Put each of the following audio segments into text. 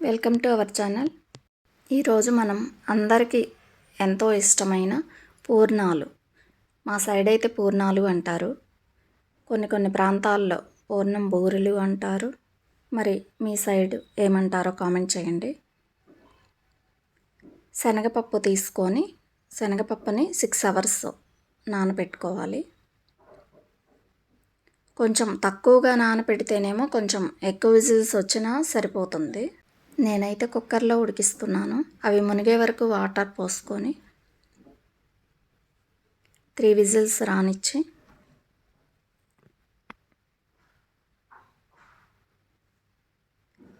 Welcome to our channel. ఈరోజు మనం అందరికీ ఎంతో ఇష్టమైన పూర్ణాలు, మా సైడ్ అయితే పూర్ణాలు అంటారు, కొన్ని ప్రాంతాల్లో పూర్ణం బూరెలు అంటారు. మరి మీ సైడ్ ఏమంటారో కామెంట్ చేయండి. శనగపప్పు తీసుకొని శనగపప్పుని 6 అవర్స్ నానబెట్టుకోవాలి. కొంచెం తక్కువగా నానబెడితేనేమో కొంచెం ఎక్కువ విజిల్స్ వచ్చినా సరిపోతుంది. నేనైతే కుక్కర్లో ఉడికిస్తున్నాను. అవి మునిగే వరకు వాటర్ పోసుకొని 3 విజిల్స్ రానిచ్చి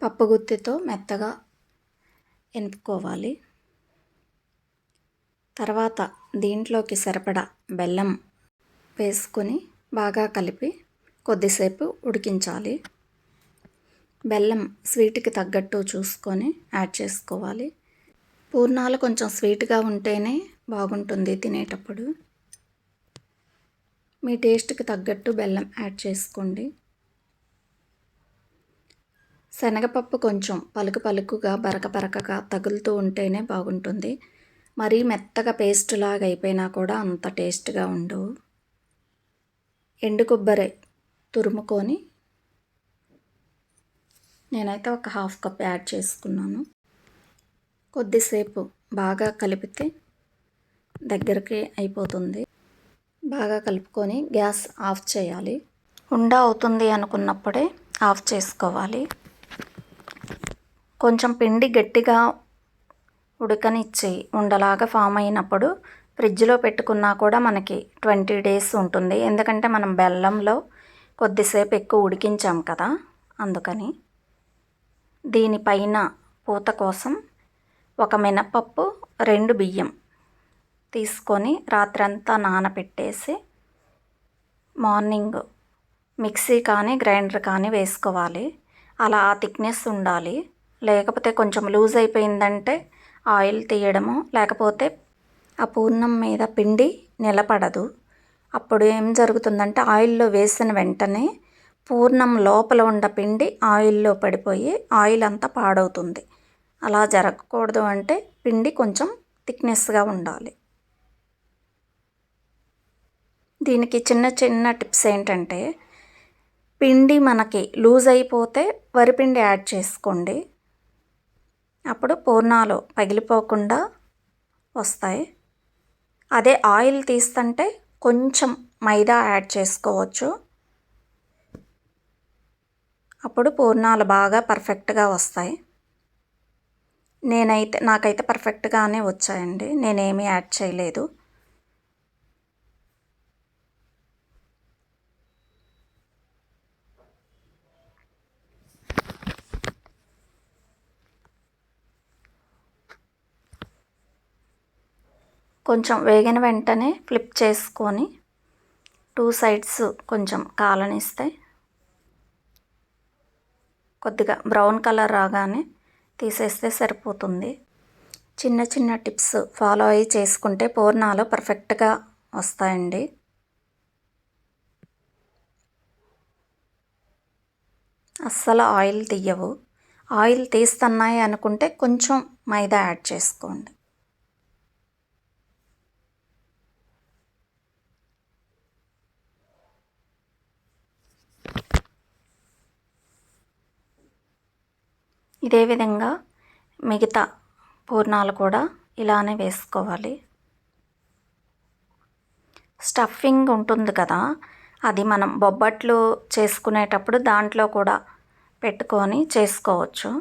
పప్పు గుత్తితో మెత్తగా ఎనుపుకోవాలి. తర్వాత దీంట్లోకి సరిపడా బెల్లం వేసుకొని బాగా కలిపి కొద్దిసేపు ఉడికించాలి. బెల్లం స్వీట్కి తగ్గట్టు చూసుకొని యాడ్ చేసుకోవాలి. పూర్ణాలు కొంచెం స్వీట్గా ఉంటేనే బాగుంటుంది తినేటప్పుడు. మీ టేస్ట్కి తగ్గట్టు బెల్లం యాడ్ చేసుకోండి. శనగపప్పు కొంచెం పలుకుగా బరకగా తగులుతూ ఉంటేనే బాగుంటుంది. మరీ మెత్తగా పేస్ట్ లాగా అయిపోయినా కూడా అంత టేస్ట్గా ఉండవు. ఎండు కొబ్బరి తురుముకొని నేనైతే ఒక 1/2 కప్ యాడ్ చేసుకున్నాను. కొద్దిసేపు బాగా కలిపితే దగ్గరికి అయిపోతుంది. బాగా కలుపుకొని గ్యాస్ ఆఫ్ చేయాలి. ఉండ అవుతుంది అనుకున్నప్పుడే ఆఫ్ చేసుకోవాలి. కొంచెం పిండి గట్టిగా ఉడకనిచ్చి ఉండలాగా ఫామ్ అయినప్పుడు ఫ్రిడ్జ్లో పెట్టుకున్నా కూడా మనకి 20 డేస్ ఉంటుంది. ఎందుకంటే మనం బెల్లంలో కొద్దిసేపు ఎక్కువ ఉడికించాం కదా, అందుకని. దీనిపైన పూత కోసం ఒక మినపప్పు 2 బియ్యం తీసుకొని రాత్రంతా నానబెట్టేసి మార్నింగ్ మిక్సీ కానీ గ్రైండర్ కానీ వేసుకోవాలి. అలా ఆ థిక్నెస్ ఉండాలి. లేకపోతే కొంచెం లూజ్ అయిపోయిందంటే ఆయిల్ తీయడము, లేకపోతే ఆ పూర్ణం మీద పిండి నిలబడదు. అప్పుడు ఏం జరుగుతుందంటే ఆయిల్లో వేసిన వెంటనే పూర్ణం లోపల ఉన్న పిండి ఆయిల్లో పడిపోయి ఆయిల్ అంతా పాడవుతుంది. అలా జరగకూడదు అంటే పిండి కొంచెం థిక్నెస్గా ఉండాలి. దీనికి చిన్న టిప్స్ ఏంటంటే, పిండి మనకి లూజ్ అయిపోతే వరిపిండి యాడ్ చేసుకోండి. అప్పుడు పూర్ణాలు పగిలిపోకుండా వస్తాయి. అదే ఆయిల్ తీస్తుంటే కొంచెం మైదా యాడ్ చేసుకోవచ్చు. అప్పుడు పూర్ణాలు బాగా పర్ఫెక్ట్గా వస్తాయి. నాకైతే పర్ఫెక్ట్గానే వచ్చాయండి. నేనేమీ యాడ్ చేయలేదు. కొంచెం వేగిన వెంటనే ఫ్లిప్ చేసుకొని 2 సైడ్స్ కొంచెం కాలనిస్తే కొద్దిగా బ్రౌన్ కలర్ రాగానే తీసేస్తే సరిపోతుంది. చిన్న టిప్స్ ఫాలో అయ్యి చేసుకుంటే పూర్ణాలు పర్ఫెక్ట్గా వస్తాయండి. అస్సలు ఆయిల్ తీయవు. ఆయిల్ తీస్తున్నాయి అనుకుంటే కొంచెం మైదా యాడ్ చేసుకోండి. ఇదే విధంగా మిగతా పూర్ణాలు కూడా ఇలానే వేసుకోవాలి. స్టఫింగ్ ఉంటుంది కదా, అది మనం బొబ్బట్లు చేసుకునేటప్పుడు దాంట్లో కూడా పెట్టుకొని చేసుకోవచ్చు.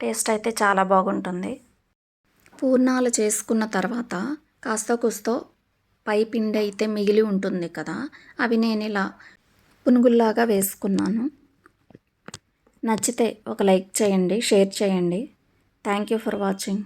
టేస్ట్ అయితే చాలా బాగుంటుంది. పూర్ణాలు చేసుకున్న తర్వాత కాస్త కూస్తో పై పిండి అయితే మిగిలి ఉంటుంది కదా, అవి నేను ఇలా పునుగుల్లాగా వేసుకున్నాను. నచ్చితే ఒక లైక్ చేయండి, షేర్ చేయండి. Thank you for watching.